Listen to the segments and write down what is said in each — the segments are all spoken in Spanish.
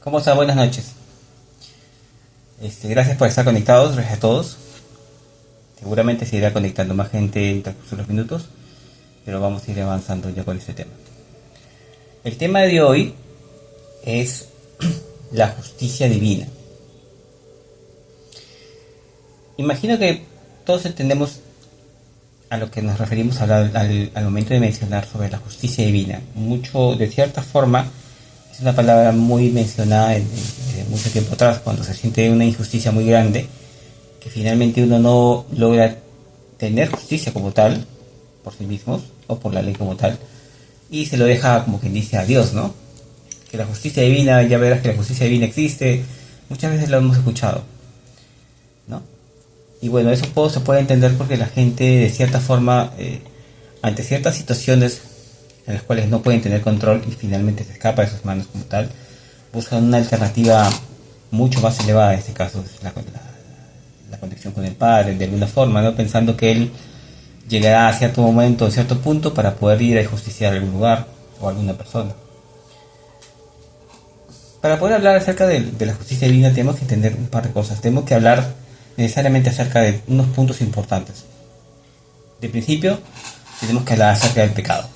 ¿Cómo está? Buenas noches. Gracias por estar conectados, gracias a todos. Seguramente se irá conectando más gente en el transcurso de los minutos, pero vamos a ir avanzando ya con este tema. El tema de hoy es la justicia divina. Imagino que todos entendemos a lo que nos referimos al momento de mencionar sobre la justicia divina. Mucho, de cierta forma, es una palabra muy mencionada desde mucho tiempo atrás, cuando se siente una injusticia muy grande, que finalmente uno no logra tener justicia como tal, por sí mismos, o por la ley como tal, y se lo deja como quien dice a Dios, ¿no? Que la justicia divina, ya verás que la justicia divina existe, muchas veces lo hemos escuchado, ¿no? Y bueno, eso se puede entender porque la gente de cierta forma, ante ciertas situaciones en las cuales no pueden tener control y finalmente se escapa de sus manos como tal, buscan una alternativa mucho más elevada, en este caso es la conexión con el Padre, de alguna forma, ¿no? Pensando que Él llegará a cierto momento, a cierto punto, para poder ir a justiciar a algún lugar o a alguna persona. Para poder hablar acerca de la justicia divina tenemos que entender un par de cosas. Tenemos que hablar necesariamente acerca de unos puntos importantes. De principio, tenemos que hablar acerca del pecado,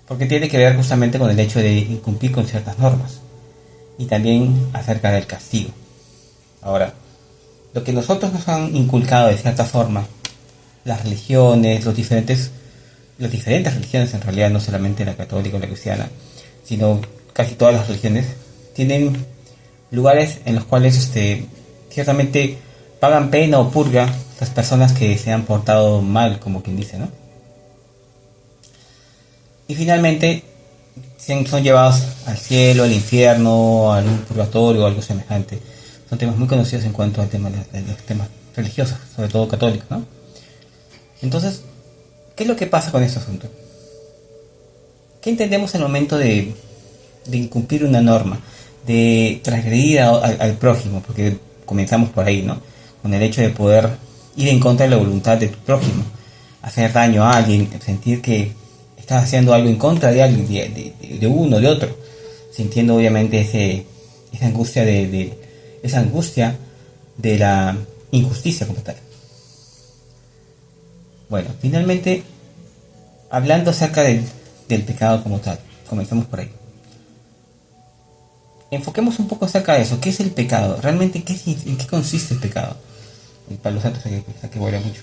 porque tiene que ver justamente con el hecho de incumplir con ciertas normas, y también acerca del castigo. Ahora, lo que nosotros nos han inculcado de cierta forma, las religiones, las diferentes religiones en realidad, no solamente la católica o la cristiana, sino casi todas las religiones, tienen lugares en los cuales ciertamente pagan pena o purga las personas que se han portado mal, como quien dice, ¿no? Y finalmente son llevados al cielo, al infierno, a algún purgatorio o algo semejante. Son temas muy conocidos en cuanto al tema de los temas religiosos, sobre todo católicos, ¿no? Entonces, ¿qué es lo que pasa con este asunto? ¿Qué entendemos en el momento de incumplir una norma, de transgredir al prójimo? Porque comenzamos por ahí, ¿no? Con el hecho de poder ir en contra de la voluntad de tu prójimo, hacer daño a alguien, sentir que estás haciendo algo en contra de alguien, de uno, de otro, sintiendo obviamente esa angustia de la injusticia como tal. Bueno, finalmente, hablando acerca del pecado como tal, comenzamos por ahí. Enfoquemos un poco acerca de eso. ¿Qué es el pecado? ¿Realmente en qué consiste el pecado? Y para los santos que vuela mucho.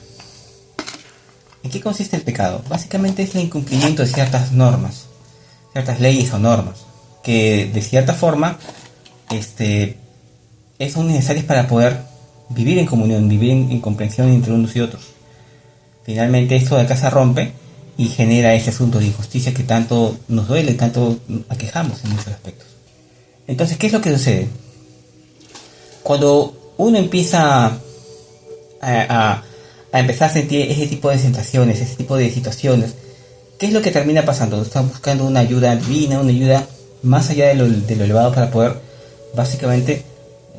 ¿En qué consiste el pecado? Básicamente es el incumplimiento de ciertas normas, ciertas leyes o normas, que de cierta forma son necesarias para poder vivir en comunión, vivir en comprensión entre unos y otros. Finalmente esto de acá se rompe y genera ese asunto de injusticia que tanto nos duele, tanto aquejamos en muchos aspectos. Entonces, ¿qué es lo que sucede? Cuando uno empieza a empezar a sentir ese tipo de sensaciones, ese tipo de situaciones, ¿qué es lo que termina pasando? Están buscando una ayuda divina, una ayuda más allá de lo elevado para poder básicamente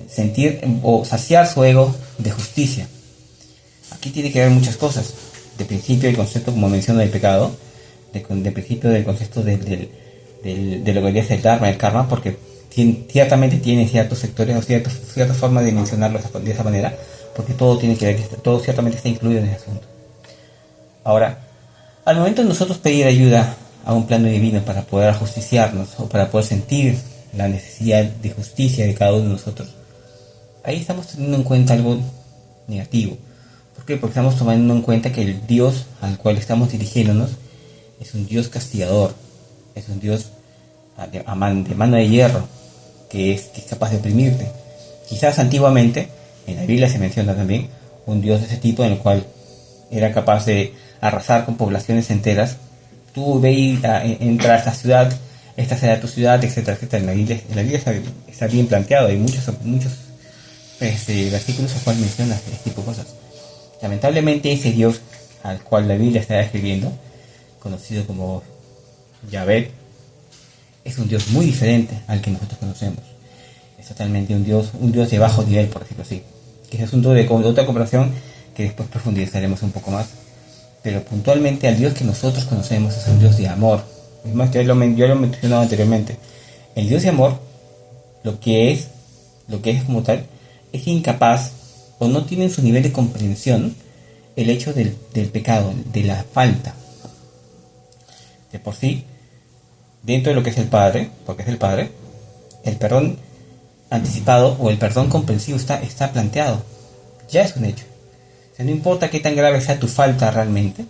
sentir o saciar su ego de justicia. Aquí tiene que ver muchas cosas. De principio el concepto, como menciono, del pecado, de principio del concepto de lo que es el dharma, el karma, porque ciertamente tiene ciertos sectores o ciertas formas de mencionarlo de esa manera, porque todo tiene que ver, todo ciertamente está incluido en ese asunto. Ahora, al momento de nosotros pedir ayuda a un plano divino para poder ajusticiarnos o para poder sentir la necesidad de justicia de cada uno de nosotros, ahí estamos teniendo en cuenta algo negativo. ¿Por qué? Porque estamos tomando en cuenta que el Dios al cual estamos dirigiéndonos es un Dios castigador, es un Dios de mano de hierro, que es capaz de oprimirte. Quizás antiguamente, en la Biblia se menciona también, un Dios de ese tipo en el cual era capaz de arrasar con poblaciones enteras. Tú ve y entra a esta ciudad, esta será tu ciudad, etcétera, etcétera. En la Biblia está bien planteado, hay muchos versículos en los cuales menciona este tipo de cosas. Lamentablemente ese Dios al cual la Biblia está describiendo, conocido como Yahvé, es un Dios muy diferente al que nosotros conocemos. Es totalmente un Dios de bajo nivel, por decirlo así. Que es asunto de otra comparación que después profundizaremos un poco más. Pero puntualmente al Dios que nosotros conocemos es un Dios de amor. Es más, yo lo he mencionado anteriormente. El Dios de amor lo que es, lo que es como tal, es incapaz o no tiene en su nivel de comprensión el hecho del pecado, de la falta. De por sí, dentro de lo que es el Padre, porque es el Padre, el perdón anticipado o el perdón comprensivo está planteado. Ya es un hecho. O sea, no importa qué tan grave sea tu falta realmente,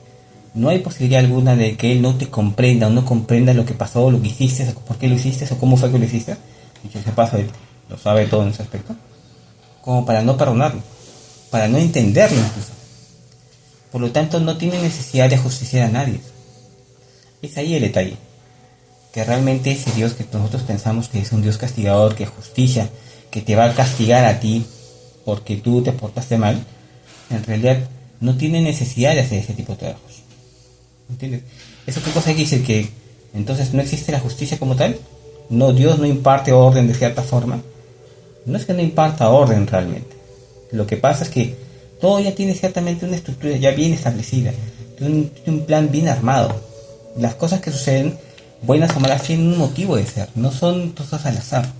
no hay posibilidad alguna de que Él no te comprenda o no comprenda lo que pasó, lo que hiciste, o por qué lo hiciste, o cómo fue que lo hiciste. Dicho sea paso, Él lo sabe todo en ese aspecto. Como para no perdonarlo, para no entenderlo incluso. Por lo tanto, no tiene necesidad de justiciar a nadie. Es ahí el detalle. Que realmente ese Dios que nosotros pensamos que es un Dios castigador, que justicia, que te va a castigar a ti porque tú te portaste mal, en realidad no tiene necesidad de hacer ese tipo de trabajos. ¿Entiendes? ¿Eso qué cosa quiere decir? Que entonces no existe la justicia como tal. No, Dios no imparte orden de cierta forma. No es que no imparta orden realmente. Lo que pasa es que todo ya tiene ciertamente una estructura ya bien establecida, tiene un plan bien armado. Las cosas que suceden, buenas o malas, tienen un motivo de ser, no son cosas al azar.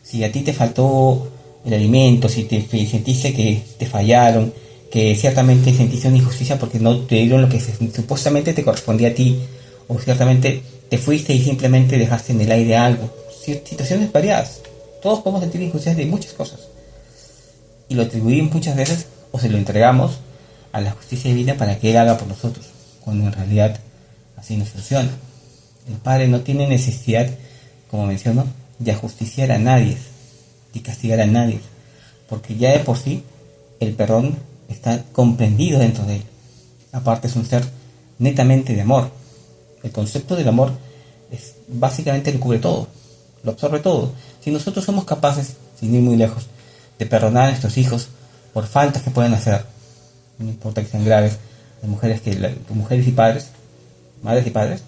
Si a ti te faltó el alimento, si te sentiste que te fallaron, que ciertamente sentiste una injusticia porque no te dieron lo que supuestamente te correspondía a ti, o ciertamente te fuiste y simplemente dejaste en el aire algo. Situaciones variadas. Todos podemos sentir injusticias de muchas cosas. Y lo atribuimos muchas veces o se lo entregamos a la justicia divina para que Él haga por nosotros, cuando en realidad así no funciona. El Padre no tiene necesidad, como menciono, de ajusticiar a nadie, de castigar a nadie, porque ya de por sí el perdón está comprendido dentro de Él. Aparte es un ser netamente de amor. El concepto del amor es básicamente lo cubre todo, lo absorbe todo. Si nosotros somos capaces, sin ir muy lejos, de perdonar a nuestros hijos por faltas que pueden hacer, no importa que sean graves, de mujeres y padres, madres y padres,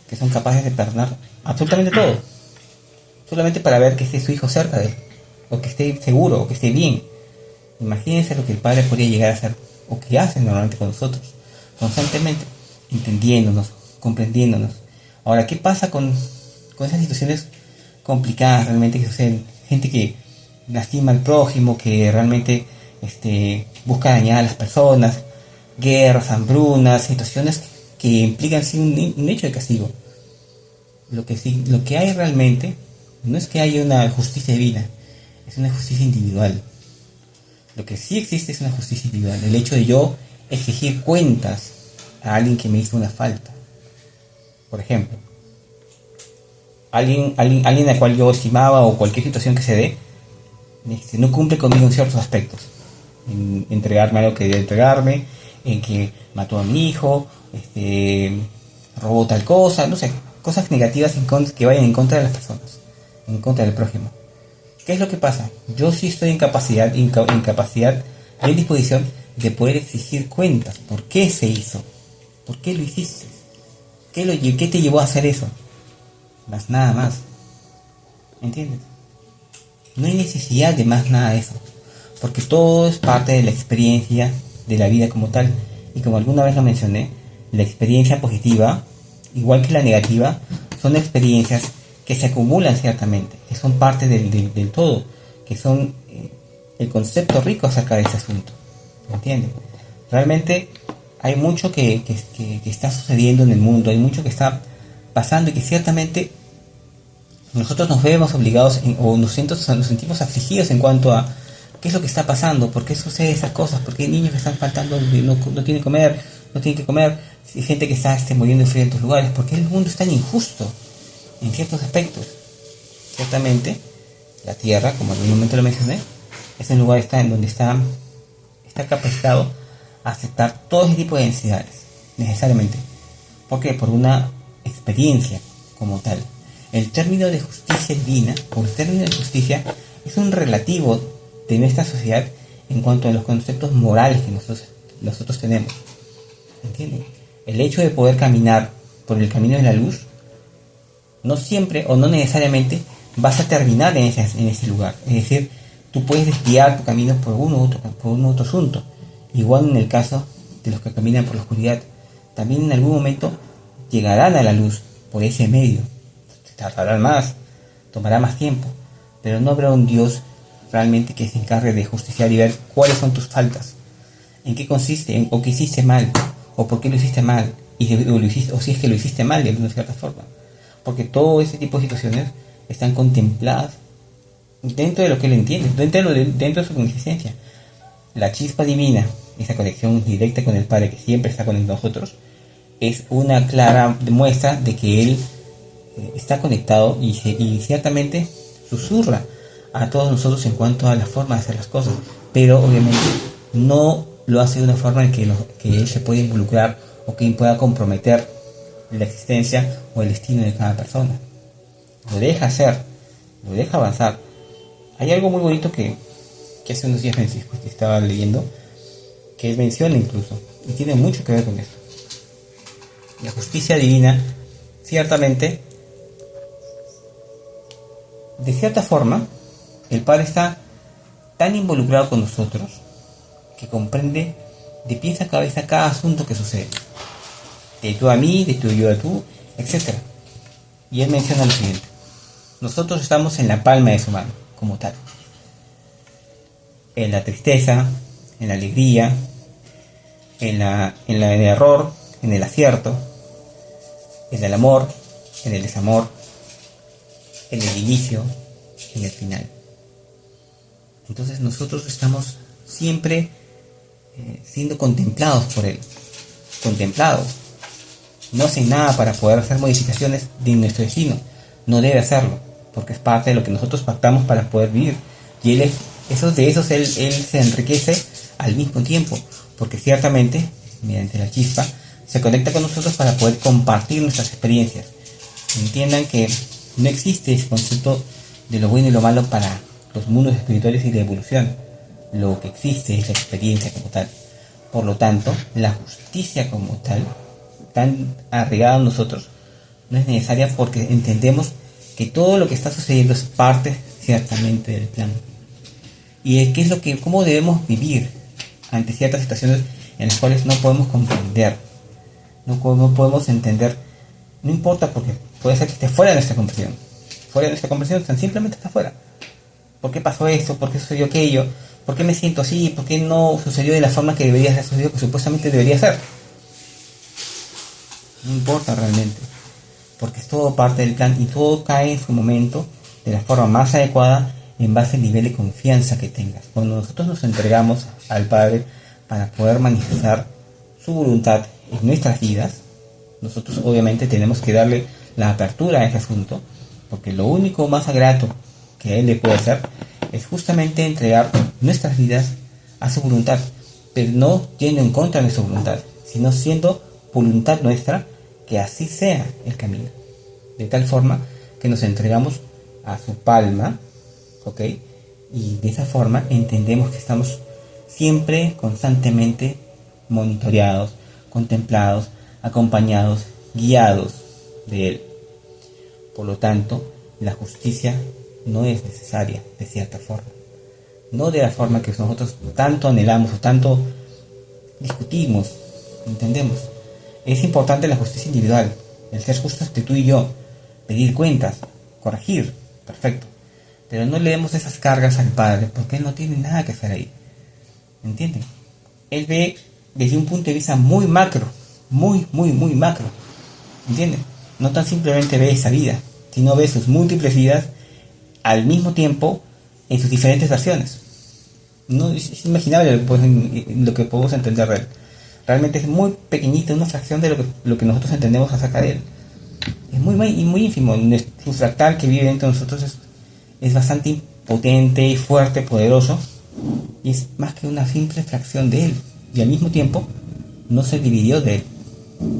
que son capaces de perdonar absolutamente todo, solamente para ver que esté su hijo cerca de él, o que esté seguro, o que esté bien. Imagínense lo que el padre podría llegar a hacer, o que hace normalmente con nosotros, constantemente, entendiéndonos, comprendiéndonos. Ahora, ¿qué pasa con esas situaciones complicadas realmente que suceden? Gente que lastima al prójimo, que realmente busca dañar a las personas, guerras, hambrunas, situaciones que implican sí un hecho de castigo. Lo que hay realmente no es que haya una justicia divina, es una justicia individual. Lo que sí existe es una justicia individual, el hecho de yo exigir cuentas a alguien que me hizo una falta. Por ejemplo, alguien al cual yo estimaba, o cualquier situación que se dé, no cumple conmigo en ciertos aspectos, en entregarme algo que debe entregarme, en que mató a mi hijo, robó tal cosa, no sé, cosas negativas que vayan en contra de las personas, en contra del prójimo. ¿Qué es lo que pasa? Yo sí estoy en capacidad y en disposición de poder exigir cuentas. ¿Por qué se hizo? ¿Por qué lo hiciste? ¿Qué te llevó a hacer eso? Más nada más. ¿Entiendes? No hay necesidad de más nada de eso, porque todo es parte de la experiencia de la vida como tal. Y como alguna vez lo mencioné, la experiencia positiva, igual que la negativa, son experiencias que se acumulan ciertamente, que son parte del todo, que son el concepto rico acerca de ese asunto. ¿Entiendes? Realmente hay mucho que está sucediendo en el mundo, hay mucho que está pasando y que ciertamente nosotros nos vemos obligados o nos sentimos afligidos en cuanto a qué es lo que está pasando, por qué sucede esas cosas, por qué hay niños que están faltando, no tienen que comer, hay gente que está muriendo de frío en otros lugares, por qué el mundo es tan injusto en ciertos aspectos. Ciertamente, la Tierra, como en algún momento lo mencioné, es un lugar en donde está capacitado a aceptar todo ese tipo de densidades, necesariamente. ¿Por qué? Por una experiencia como tal. El término de justicia divina, o el término de justicia, es un relativo de nuestra sociedad en cuanto a los conceptos morales que nosotros tenemos. ¿Entienden? El hecho de poder caminar por el camino de la luz, no siempre o no necesariamente vas a terminar en ese lugar. Es decir, tú puedes desviar tu camino por uno u otro asunto. Igual en el caso de los que caminan por la oscuridad, también en algún momento llegarán a la luz por ese medio. Tardarán más, tomará más tiempo, pero no habrá un Dios realmente que se encargue de justiciar y ver cuáles son tus faltas, en qué consiste, o qué hiciste mal, o por qué lo hiciste mal, o si es que lo hiciste mal de alguna cierta forma. Porque todo ese tipo de situaciones están contempladas dentro de lo que él entiende, dentro de su magnificencia. La chispa divina, esa conexión directa con el Padre que siempre está con nosotros, es una clara muestra de que él está conectado y ciertamente susurra a todos nosotros en cuanto a la forma de hacer las cosas, pero obviamente no lo hace de una forma en que él se puede involucrar o que pueda comprometer la existencia o el destino de cada persona. Lo deja hacer, lo deja avanzar. Hay algo muy bonito que hace unos días estaba leyendo, que él menciona incluso, y tiene mucho que ver con esto. La justicia divina, ciertamente, de cierta forma, el Padre está tan involucrado con nosotros que comprende de pies a cabeza cada asunto que sucede. De tú a mí, de tú yo a tú, etc. Y él menciona lo siguiente: nosotros estamos en la palma de su mano, como tal. En la tristeza, en la alegría, en el error, en el acierto, en el amor, en el desamor, en el inicio, en el final. Entonces nosotros estamos siempre siendo contemplados por él. Contemplados. No hacen nada para poder hacer modificaciones de nuestro destino. No debe hacerlo, porque es parte de lo que nosotros pactamos para poder vivir. Y él él se enriquece al mismo tiempo, porque ciertamente, mediante la chispa, se conecta con nosotros para poder compartir nuestras experiencias. Entiendan que no existe ese concepto de lo bueno y lo malo para los mundos espirituales y la evolución. Lo que existe es la experiencia como tal. Por lo tanto, la justicia como tal, tan arraigada a nosotros, no es necesaria porque entendemos que todo lo que está sucediendo es parte ciertamente del plan. Y cómo debemos vivir ante ciertas situaciones en las cuales no podemos comprender, no podemos entender. No importa, porque puede ser que esté fuera de nuestra comprensión. Fuera de nuestra comprensión, tan simplemente está fuera. ¿Por qué pasó esto? ¿Por qué sucedió aquello? ¿Por qué me siento así? ¿Por qué no sucedió de la forma que debería haber sucedido, que supuestamente debería ser? No importa realmente, porque es todo parte del plan y todo cae en su momento de la forma más adecuada en base al nivel de confianza que tengas. Cuando nosotros nos entregamos al Padre para poder manifestar su voluntad en nuestras vidas, nosotros obviamente tenemos que darle la apertura a ese asunto, porque lo único más grato que Él le puede hacer es justamente entregar nuestras vidas a su voluntad, pero no yendo en contra de nuestra voluntad, sino siendo voluntad nuestra que así sea el camino, de tal forma que nos entregamos a su palma, ¿ok? Y de esa forma entendemos que estamos siempre, constantemente monitoreados, contemplados, acompañados, guiados de Él. Por lo tanto, la justicia no es necesaria de cierta forma. No de la forma que nosotros tanto anhelamos o tanto discutimos, entendemos. Es importante la justicia individual, el ser justos de tú y yo, pedir cuentas, corregir, perfecto. Pero no le demos esas cargas al Padre, porque Él no tiene nada que hacer ahí. ¿Entienden? Él ve desde un punto de vista muy macro, muy macro. ¿Entienden? No tan simplemente ve esa vida, sino ve sus múltiples vidas al mismo tiempo en sus diferentes versiones. No es inimaginable lo que podemos entender de Él. Realmente es muy pequeñita, una fracción de lo que nosotros entendemos acerca de Él. Es muy ínfimo. Su fractal que vive dentro de nosotros es bastante potente, y fuerte, poderoso, y es más que una simple fracción de Él, y al mismo tiempo no se dividió de Él.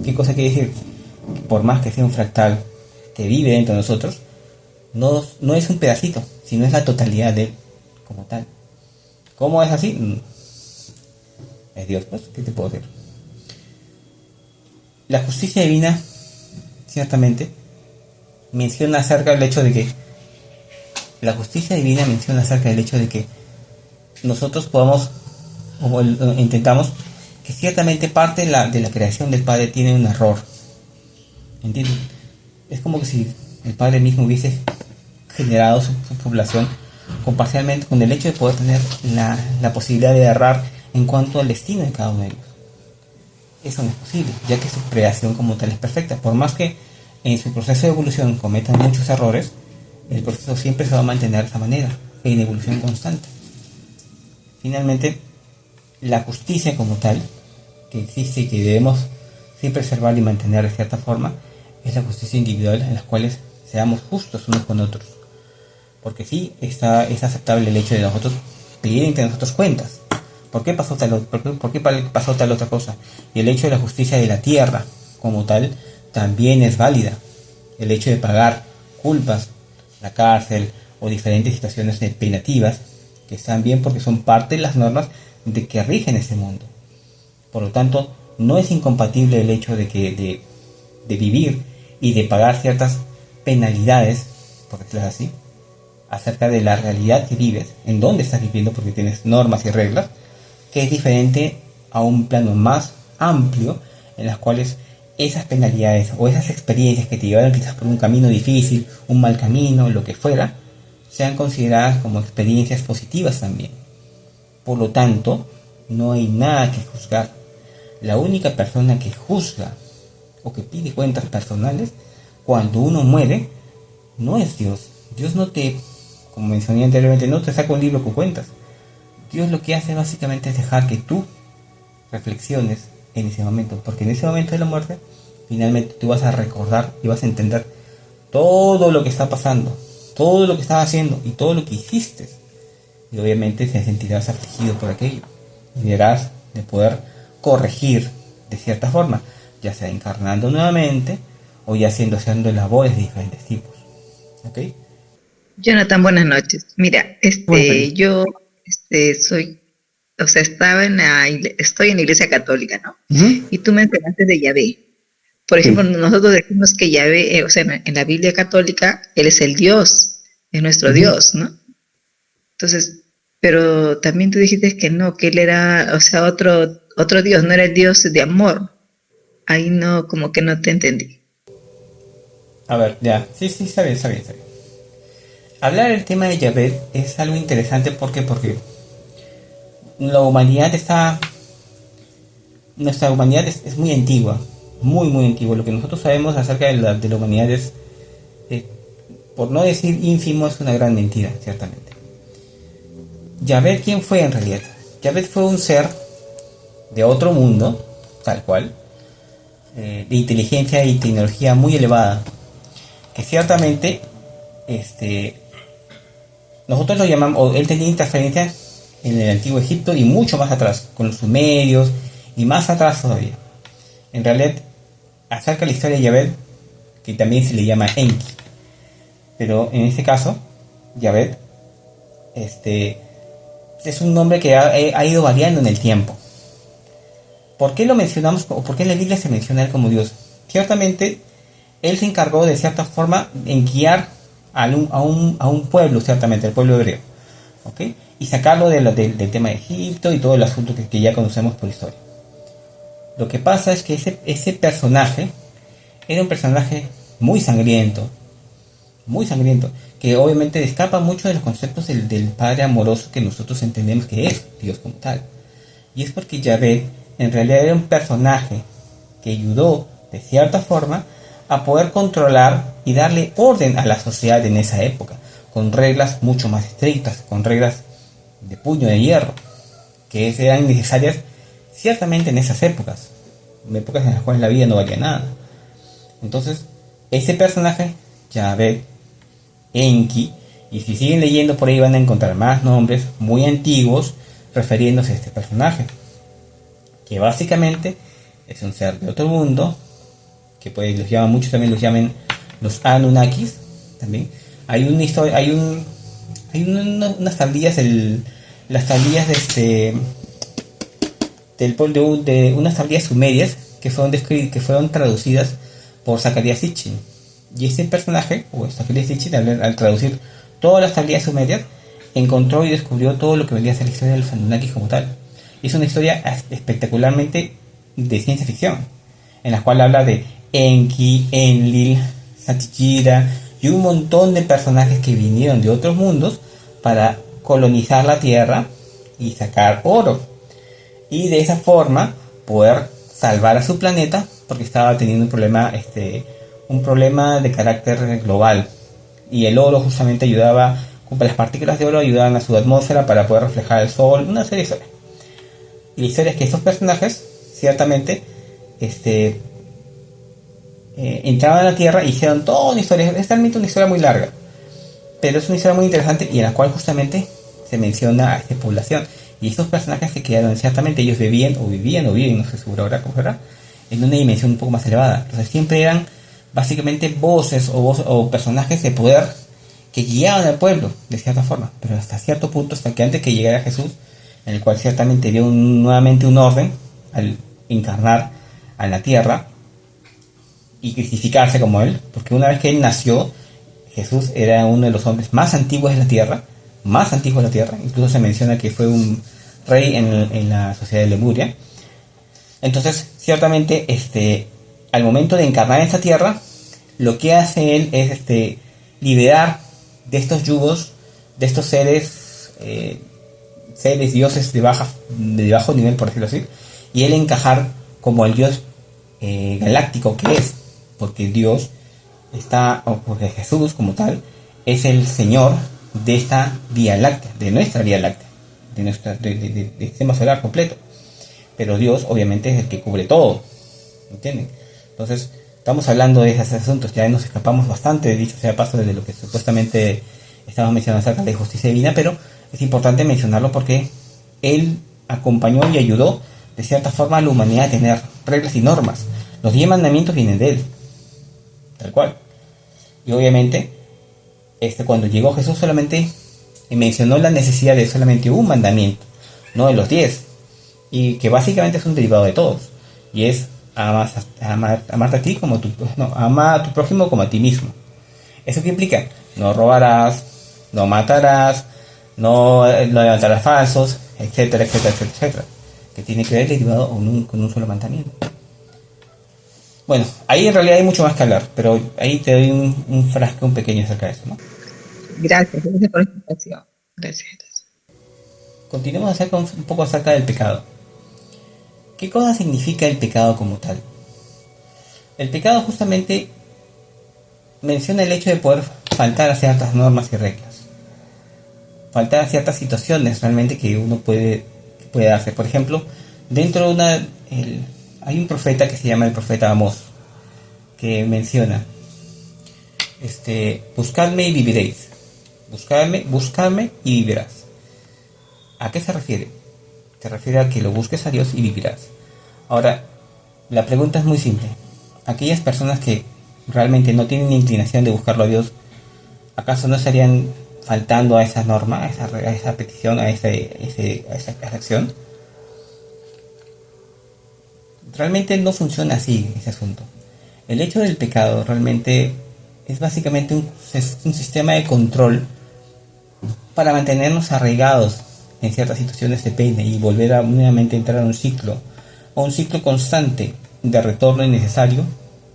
¿Qué cosa quiere decir? Que por más que sea un fractal que vive dentro de nosotros, no es un pedacito, sino es la totalidad de Él como tal. ¿Cómo es así? Es Dios, pues, ¿qué te puedo decir? La justicia divina ciertamente menciona acerca del hecho de que nosotros podamos, o intentamos, que ciertamente parte de la creación del Padre tiene un error. ¿Entienden? Es como que si el Padre mismo hubiese generado su población parcialmente con el hecho de poder tener la posibilidad de errar en cuanto al destino de cada uno de ellos. Eso no es posible, ya que su creación como tal es perfecta. Por más que en su proceso de evolución cometan muchos errores, el proceso siempre se va a mantener de esa manera, en evolución constante. Finalmente, la justicia como tal, que existe y que debemos siempre preservar y mantener de cierta forma, es la justicia individual en las cuales seamos justos unos con otros. Porque sí, es aceptable el hecho de nosotros pedir entre nosotros cuentas. ¿Por qué pasó pasó tal otra cosa? Y el hecho de la justicia de la tierra como tal también es válida. El hecho de pagar culpas, la cárcel o diferentes situaciones penativas que están bien porque son parte de las normas de que rigen este mundo. Por lo tanto, no es incompatible el hecho de vivir y de pagar ciertas penalidades, por decirlo así, acerca de la realidad que vives, en dónde estás viviendo, porque tienes normas y reglas, que es diferente a un plano más amplio, en las cuales esas penalidades o esas experiencias que te llevaron quizás por un camino difícil, un mal camino, lo que fuera, sean consideradas como experiencias positivas también. Por lo tanto, no hay nada que juzgar. La única persona que juzga o que pide cuentas personales cuando uno muere no es Dios. Dios no te, como mencioné anteriormente, no te saca un libro con cuentas. Dios lo que hace básicamente es dejar que tú reflexiones en ese momento, porque en ese momento de la muerte finalmente tú vas a recordar y vas a entender todo lo que está pasando, todo lo que estás haciendo y todo lo que hiciste, y obviamente te sentirás afligido por aquello y verás de poder corregir de cierta forma, ya sea encarnando nuevamente o ya haciendo labores de diferentes tipos. ¿Ok? Jonathan, buenas noches. Mira, Bueno, Felipe. yo, soy, o sea, estoy en la iglesia católica, ¿no? Ujú. Y tú mencionaste de Yahvé. Por ejemplo, Sí. nosotros decimos que Yahvé, o sea, en la Biblia católica, Él es el Dios, es nuestro Ujú. Dios, ¿no? Entonces, pero también tú dijiste que no, que Él era, o sea, otro Dios, no era el Dios de amor. Ahí no, como que no te entendí. A ver, ya. Sí, sí, está bien, está bien, está bien. Hablar del tema de Yahvé es algo interesante porque la humanidad está... Nuestra humanidad es muy antigua, muy, muy antigua. Lo que nosotros sabemos acerca de la humanidad es, eh, por no decir ínfimo, es una gran mentira, ciertamente. Yahvé, ¿quién fue en realidad? Yahvé fue un ser de otro mundo, tal cual, de inteligencia y tecnología muy elevada, que ciertamente este, nosotros lo llamamos, o él tenía interferencias en el antiguo Egipto y mucho más atrás, con los sumerios y más atrás todavía. En realidad, acerca de la historia de Yahvé, que también se le llama Enki, pero en este caso, Yahvé es un nombre que ha ido variando en el tiempo. ¿Por qué lo mencionamos o por qué en la Biblia se menciona a él como Dios? Ciertamente, él se encargó de cierta forma en guiar a un pueblo, ciertamente, el pueblo hebreo, ¿ok? Y sacarlo del tema de Egipto y todo el asunto que ya conocemos por historia. Lo que pasa es que ese personaje era un personaje muy sangriento, que obviamente escapa mucho de los conceptos del padre amoroso que nosotros entendemos que es Dios como tal. Y es porque Yahvé en realidad era un personaje que ayudó de cierta forma a poder controlar y darle orden a la sociedad en esa época, con reglas mucho más estrictas, con reglas de puño de hierro, que eran necesarias ciertamente en esas épocas, en épocas en las cuales la vida no valía nada. Entonces, ese personaje, Yahvé, Enki, y si siguen leyendo por ahí van a encontrar más nombres muy antiguos refiriéndose a este personaje, que básicamente es un ser de otro mundo, que pues los llaman, muchos también los llaman los Anunnakis, también. Hay una historia, unas tablillas, las tablillas del pueblo de unas tablillas sumerias que fueron traducidas por Zacarías Sitchin. Y este personaje, o Zacarías Sitchin, al traducir todas las tablillas sumerias, encontró y descubrió todo lo que vendría a ser la historia de los Anunnakis como tal. Y es una historia espectacularmente de ciencia ficción, en la cual habla de Enki, Enlil, Satyajira, y un montón de personajes que vinieron de otros mundos para colonizar la Tierra y sacar oro. Y de esa forma poder salvar a su planeta porque estaba teniendo un problema de carácter global. Y el oro justamente ayudaba, las partículas de oro ayudaban a su atmósfera para poder reflejar el sol, una serie de historias. Y la historia es que estos personajes, ciertamente, entraban a la Tierra y hicieron toda una historia. Es realmente una historia muy larga, pero es una historia muy interesante y en la cual justamente se menciona a esta población. Y estos personajes que quedaron, ciertamente ellos vivían, no sé seguro ahora cómo será, en una dimensión un poco más elevada. Entonces siempre eran básicamente voces o personajes de poder que guiaban al pueblo, de cierta forma. Pero hasta cierto punto, hasta que antes que llegara Jesús, en el cual ciertamente dio nuevamente un orden al encarnar a la tierra y crucificarse como él, porque una vez que él nació, Jesús era uno de los hombres más antiguos de la tierra, incluso se menciona que fue un rey en la sociedad de Lemuria. Entonces, ciertamente, al momento de encarnar en esta tierra, lo que hace él es liberar de estos yugos, de estos seres, dioses de bajo nivel, por decirlo así, y él encajar como el dios galáctico que es, porque Dios porque Jesús como tal es el Señor de esta Vía Láctea, de nuestra Vía Láctea, del sistema solar completo. Pero Dios obviamente es el que cubre todo, ¿entienden? Entonces estamos hablando de esos asuntos, ya nos escapamos bastante, dicho sea paso, desde lo que supuestamente estamos mencionando acerca de justicia divina, pero es importante mencionarlo porque Él acompañó y ayudó de cierta forma a la humanidad a tener reglas y normas. Los 10 mandamientos vienen de Él, tal cual. Y obviamente, cuando llegó Jesús solamente mencionó la necesidad de solamente un mandamiento, no de los 10, y que básicamente es un derivado de todos, y es amarte a ti como ama a tu prójimo como a ti mismo. ¿Eso qué implica? No robarás, no matarás, no levantarás falsos, etcétera, etcétera, etcétera, etcétera, que tiene que ver derivado con un solo mandamiento. Bueno, ahí en realidad hay mucho más que hablar, pero ahí te doy un frasco un pequeño acerca de eso, ¿no? Gracias por la explicación. Gracias. Continuemos acerca un poco acerca del pecado. ¿Qué cosa significa el pecado como tal? El pecado justamente menciona el hecho de poder faltar a ciertas normas y reglas. Faltar a ciertas situaciones realmente que uno puede darse. Por ejemplo, dentro de hay un profeta que se llama el profeta Amós, que menciona, buscadme y viviréis. Buscadme y vivirás. ¿A qué se refiere? Se refiere a que lo busques a Dios y vivirás. Ahora, la pregunta es muy simple. Aquellas personas que realmente no tienen inclinación de buscarlo a Dios, ¿acaso no estarían faltando a esa norma, a esa petición, a esa acción? Realmente no funciona así ese asunto. El hecho del pecado realmente es básicamente un sistema de control para mantenernos arraigados en ciertas situaciones de pena y volver a nuevamente entrar a un ciclo constante de retorno innecesario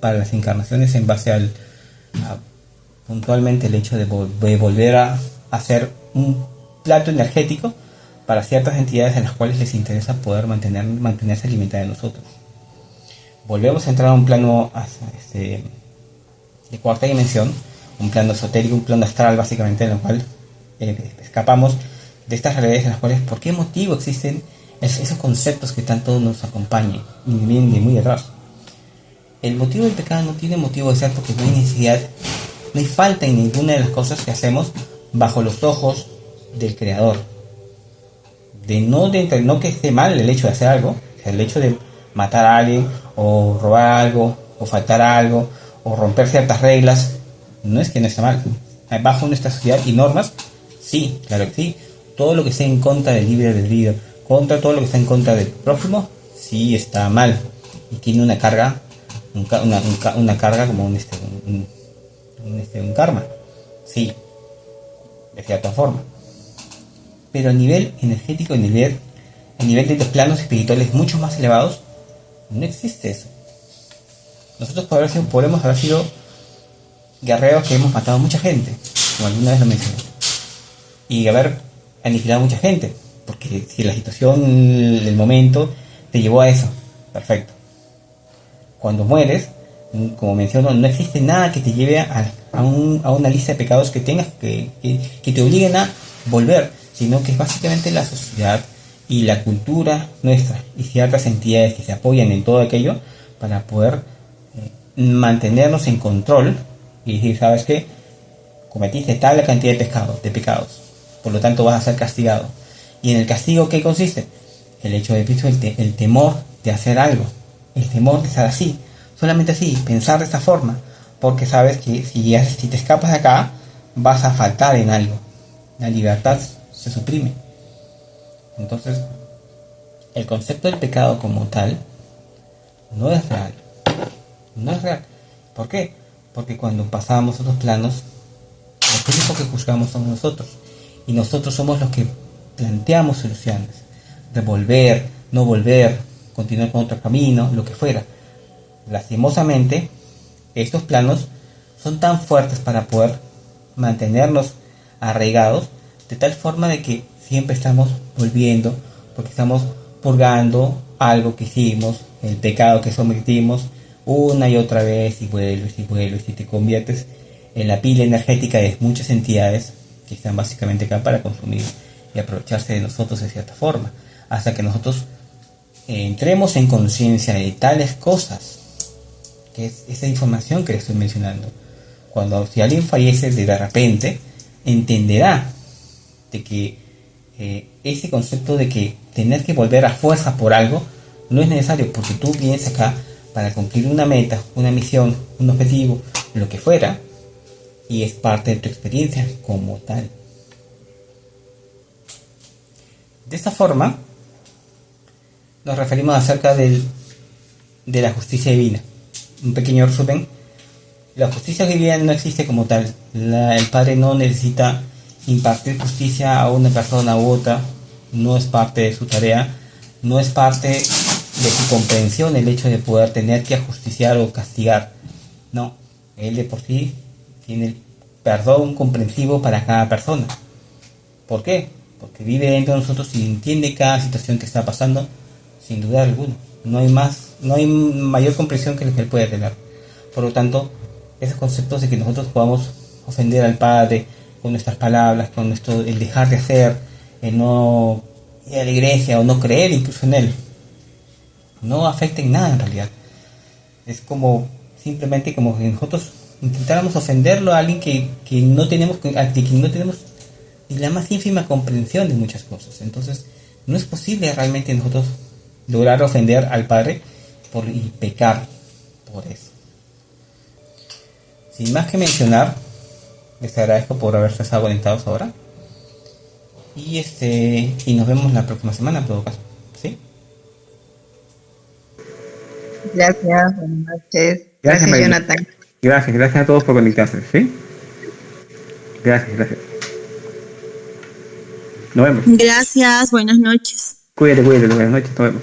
para las encarnaciones en base a puntualmente el hecho de volver a hacer un plato energético para ciertas entidades en las cuales les interesa poder mantenerse alimentadas de nosotros. Volvemos a entrar a un plano de cuarta dimensión, un plano esotérico, un plano astral básicamente, en el cual escapamos de estas realidades en las cuales, ¿por qué motivo existen esos conceptos que tanto nos acompañan y vienen de muy atrás? El motivo del pecado no tiene motivo de ser porque no hay necesidad, no hay falta en ninguna de las cosas que hacemos bajo los ojos del Creador. No que esté mal el hecho de hacer algo, o sea, el hecho de matar a alguien, o robar algo, o faltar a algo, o romper ciertas reglas, no es que no esté mal. Bajo nuestra sociedad y normas, sí, claro que sí. Todo lo que esté en contra del libre albedrío, todo lo que está en contra del prójimo, sí está mal. Y tiene una carga, una carga como un karma, sí, de cierta forma. Pero a nivel energético, a nivel de los planos espirituales mucho más elevados, no existe eso. Nosotros podemos haber sido guerreros que hemos matado a mucha gente, como alguna vez lo mencioné, y haber aniquilado a mucha gente, porque si la situación del momento te llevó a eso, perfecto. Cuando mueres, como menciono, no existe nada que te lleve a una lista de pecados que tengas que te obliguen a volver, sino que es básicamente la sociedad y la cultura nuestra y ciertas entidades que se apoyan en todo aquello para poder mantenernos en control y decir, ¿sabes qué? Cometiste tal cantidad de pecados, por lo tanto vas a ser castigado. ¿Y en el castigo qué consiste? El hecho de el temor de hacer algo, el temor de estar así, solamente así, pensar de esta forma, porque sabes que si te escapas de acá, vas a faltar en algo, la libertad se suprime. Entonces, el concepto del pecado como tal no es real, no es real. ¿Por qué? Porque cuando pasamos a otros planos, los únicos que juzgamos somos nosotros, y nosotros somos los que planteamos soluciones, de volver, no volver, continuar con otro camino, lo que fuera. Lastimosamente, estos planos son tan fuertes para poder mantenernos arraigados, de tal forma de que siempre estamos volviendo, porque estamos purgando algo que hicimos, el pecado que sometimos una y otra vez, y vuelves y te conviertes en la pila energética de muchas entidades que están básicamente acá para consumir y aprovecharse de nosotros de cierta forma, hasta que nosotros entremos en conciencia de tales cosas, que es esa información que le estoy mencionando. Si alguien fallece de repente, entenderá de que ese concepto de que tener que volver a fuerza por algo no es necesario, porque tú vienes acá para cumplir una meta, una misión, un objetivo, lo que fuera, y es parte de tu experiencia como tal. De esta forma nos referimos acerca de la justicia divina. Un pequeño resumen: la justicia divina no existe como tal. El Padre no necesita impartir justicia a una persona u otra, no es parte de su tarea, no es parte de su comprensión el hecho de poder tener que ajusticiar o castigar. No, Él de por sí tiene el perdón comprensivo para cada persona. ¿Por qué? Porque vive dentro de nosotros y entiende cada situación que está pasando sin duda alguna. No hay mayor comprensión que lo que Él puede tener. Por lo tanto, esos conceptos de que nosotros podamos ofender al Padre con nuestras palabras, con el dejar de hacer, el no ir a la iglesia o no creer incluso en Él, no afecta en nada en realidad. Es como simplemente como que nosotros intentáramos ofenderlo a alguien que no tenemos ni la más ínfima comprensión de muchas cosas. Entonces, no es posible realmente nosotros lograr ofender al Padre y pecar por eso. Sin más que mencionar, les agradezco por haberse estado conectados ahora. Y nos vemos la próxima semana en todo caso. ¿Sí? Gracias, buenas noches. Gracias, Gracias, María. Jonathan. Gracias a todos por conectarse. ¿Sí? Gracias. Nos vemos. Gracias, buenas noches. Cuídate, buenas noches, nos vemos.